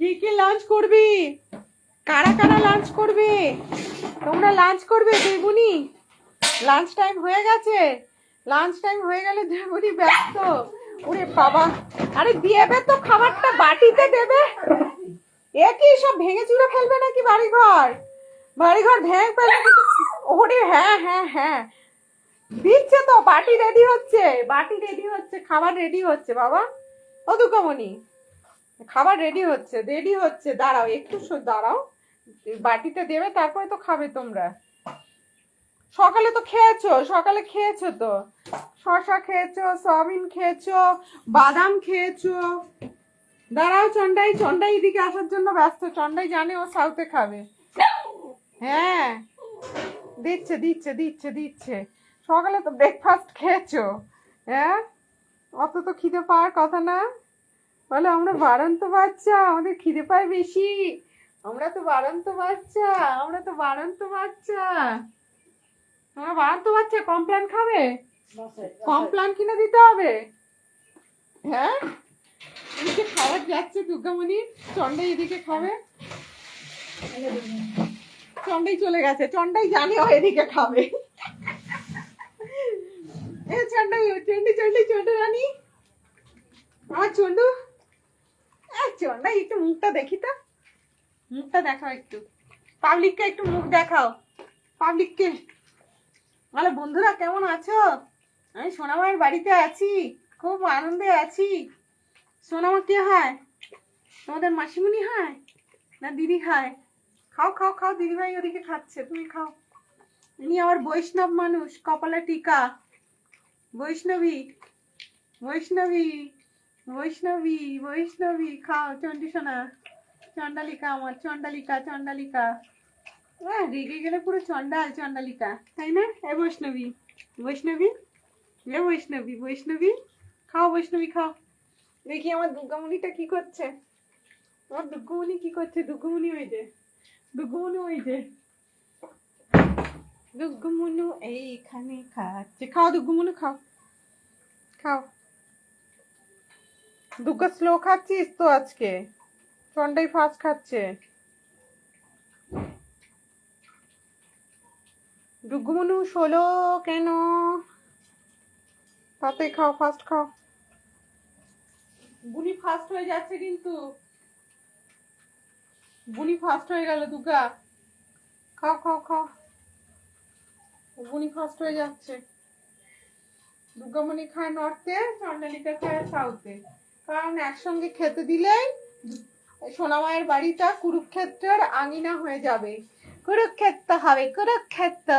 কি কি লাঞ্চ করবি? কারা কারা লাঞ্চ করবে? তোমরা লাঞ্চ করবে দেবুনি? লাঞ্চ টাইম হয়ে গেছে। লাঞ্চ টাইম হয়ে গেলে দেবুনি ব্যস্ত। ওরে বাবা, আরে দেবে তো খাবারটা, বাটিতে দেবে। এ কি সব ভেঙে চুরে ফেলবে নাকি বাড়িঘর? বাড়িঘর ভেঙে ফেলবে? ওরে হ্যাঁ হ্যাঁ হ্যাঁ, দিচ্ছে তো, বাটি রেডি হচ্ছে, বাটি রেডি হচ্ছে, খাবার রেডি হচ্ছে বাবা। ও দুর্গামণি, খাবার রেডি হচ্ছে, রেডি হচ্ছে, দাঁড়াও একটু দাঁড়াও। বাটিতে দেবে তারপরে তো খাবে তোমরা। সকালে তো খেয়েছো, সকালে খেয়েছো তো, শসা খেয়েছো, সয়াবিন খেয়েছো, বাদাম খেয়েছো। দাঁড়াও, চন্ডাই চন্ডাই এদিকে আসার জন্য ব্যস্ত। চন্ডাই জানে ও সাউথে খাবে। হ্যাঁ, দিচ্ছে দিচ্ছে দিচ্ছে দিচ্ছে। সকালে তো ব্রেকফাস্ট খেয়েছো। হ্যাঁ, অত তো খিদে পাওয়ার কথা না। বলে আমরা বাড়ন্ত বাচ্চা, আমাদের খিদে পায় বেশি। আমরা তো বাড়ন্ত বাচ্চা, আমরা তো বাড়ন্ত বাচ্চা। তোমরা বাড়ন্ত বাচ্চা, কমপ্ল্যান খাবে? কমপ্ল্যান কিনে দিতে হবে। হ্যাঁ, এদিকে খাবার যাচ্ছে দুর্গামণি, চন্ডাই এদিকে খাবে। চন্ডাই চলে গেছে, চন্ডাই জানে ও এদিকে খাবে। এ চন্ডাই, চন্ডি চন্ডি চন্ডু রানী, আমার চন্ডু। চন্ডাই একটু মুখটা দেখি তো, মুখটা দেখাও একটু, পাবলিককে একটু মুখ দেখাও, পাবলিককে। বলে বন্ধুরা কেমন আছো? আমি সোনামায়ের বাড়িতে আছি, খুব আনন্দে আছি। সোনামা কে হয়? তোমাদের মাসিমণি হয় না দিদি হয়? খাও খাও খাও, দিদিভাই ওদিকে খাচ্ছে, তুমি খাও। ইনি আবার বৈষ্ণব মানুষ, কপালে টিকা। বৈষ্ণবী, বৈষ্ণবী, বৈষ্ণবী, বৈষ্ণবী, খাও চন্ডী সোনা। চন্ডালিকা আমার, চন্ডালিকা, চন্ডালিকা। রেগে গেলে পুরো চন্ডাল, চন্ডালিকা, তাই না? এ বৈষ্ণবী, বৈষ্ণবী, এ বৈষ্ণবী, বৈষ্ণবী, খাও বৈষ্ণবী খাও। দেখি আমার দুর্গামণিটা কি করছে, আমার দুর্গামণি কি করছে। দুর্গামণি ওই যে, দুর্গামণি ওই যে, দুর্গামণু এইখানে খাচ্ছে। খাও দুর্গামণি খাও, খাও। দুর্গা স্লো খাচ্ছিস তো আজকে, চন্ডাই ফাস্ট খাচ্ছে। দুর্গমণু ষোলো কেন? তাতে খাও, ফাস্ট খাও। বুনি ফাস্ট হয়ে যাচ্ছে কিন্তু, বুনি ফাস্ট হয়ে গেল দুর্গা। খাও খাও খাও, বুনি ফাস্ট হয়ে যাচ্ছে। দুর্গামণি খায় নর্থে, চন্ডালিকা খায় সাউথে। কারণ একসঙ্গে খেতে দিলেই সোনামায়ের বাড়িটা কুরুক্ষেত্রের আঙিনা হয়ে যাবে। কুরুক্ষেত্র হবে, কুরুক্ষেত্র।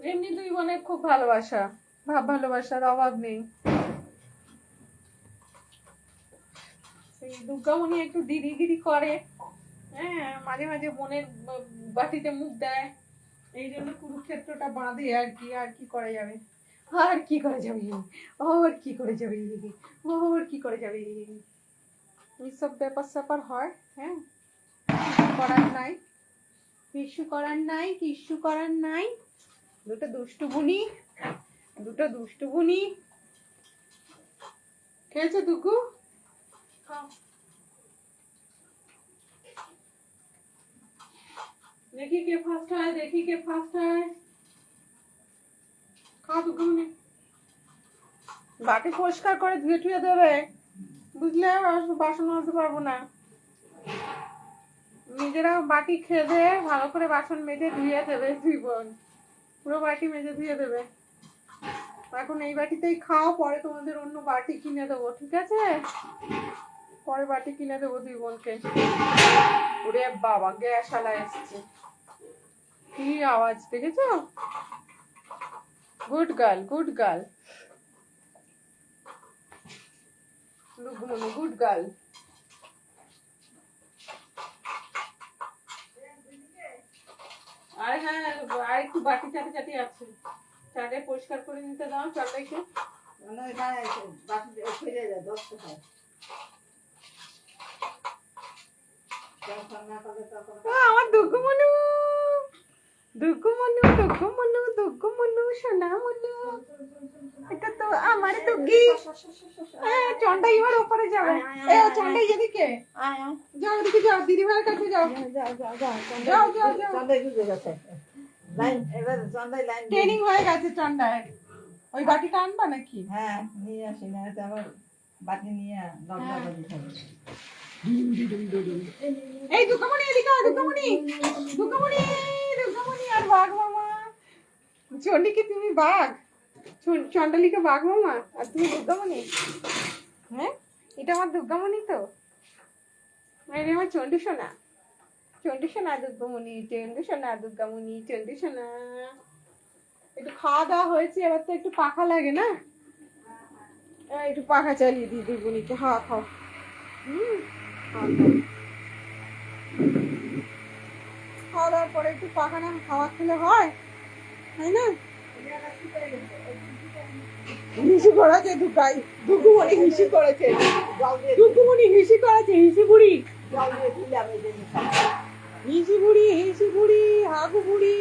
এমনি দুই বোনের খুব ভালোবাসা, ভাব ভালোবাসার অভাব নেই। দুর্গামণি একটু দিদিগিরি করে, হ্যাঁ, মাঝে মাঝে বোনের বাটিতে মুখ দেয়, এই জন্য কুরুক্ষেত্রটা বাঁধে আর কি। আর কি করা যাবে, আর কি করা যাবে, আর কি করে যাবে, আর কি করে যাবে। এইসব ব্যাপার স্যাপার হয়। হ্যাঁ, কিছু করার নাই, কিছু করার নাই, কিছু করার নাই। দুটো দুষ্টু বুনি, দুটো দুষ্টু বুনি। খেয়েছো দুগু? দেখি কে ফার্স্ট হয়, দেখি কে ফার্স্ট হয়। খাও দুগু বুনি। বাটি পরিষ্কার করে ধুয়ে টুয়ে দেবে, বুঝলে? বাসন মাজতে পারবো না। নিজেরা বাটি খেয়ে ভালো করে বাসন মেজে ধুয়ে দেবে দুই বোন, পুরো বাটি মেজে ধুয়ে দেবে। এখন এই বাটিতেই খাও, পরে তোমাদের অন্য বাটি কিনে দেবো, ঠিক আছে? পরে বাটি কিনে দেবো দুই বোনকে। ওরে বাবা, গ্যাস আলা এসছে, কি আওয়াজ দেখেছো? Good girl, good girl, good girl. আর হ্যাঁ, আর একটু বাটি চাটি চাটি আছে, চাটে পরিষ্কার করে নিতে দাও চাটাইকে। আমার দুঃখমনু, দুগ্গু মনু দুগ্গু মনু দুগ্গু মনু সোনা মনু। এটা তো আমার দুগ্গি। চন্ডাই এবার ওপরে যাবে। চন্ডাই এদিকে যাও, ওদিকে যাও, দিদিভাইয়ের কাছে যাও। যাও যাও যাও। ট্রেনিং হয়ে গেছে চন্ডায়। ওই বাটিটা আনবা নাকি? হ্যাঁ নিয়ে আসি, না তো আবার বাটি নিয়ে দগদগানি খাবে। এই দুর্গামণি এদিকে আয়, দুর্গামণি দুর্গামণি দুর্গামণি আর বাঘ মামা। চন্ডিকে তুমি বাঘ, চন্ডালিকে বাঘ মামা, আর তুমি দুর্গামণি। হ্যাঁ এটা আমার দুর্গামণি তো, এটা আমার চন্ডু সোনা, চন্ডু সোনা দুর্গামণি, চন্ডু সোনা দুর্গামণি, চন্ডু সোনা। একটু খাওয়া দাওয়া হয়েছে, এবার তো একটু পাখা লাগে না, একটু পাখা চালিয়ে দিই দুর্গুনিকে। হাওয়া খাও। খাওয়া দাওয়ার পরে একটু পাখা না হাওয়া খেলে হয়, তাই না? হিসি করেছে দুগাই, দুগুমণি হিসি করেছে, দুগুমণি হিসি করেছে, হিসি বুড়ি, হিসি বুড়ি, হিসি বুড়ি, হাগু বুড়ি।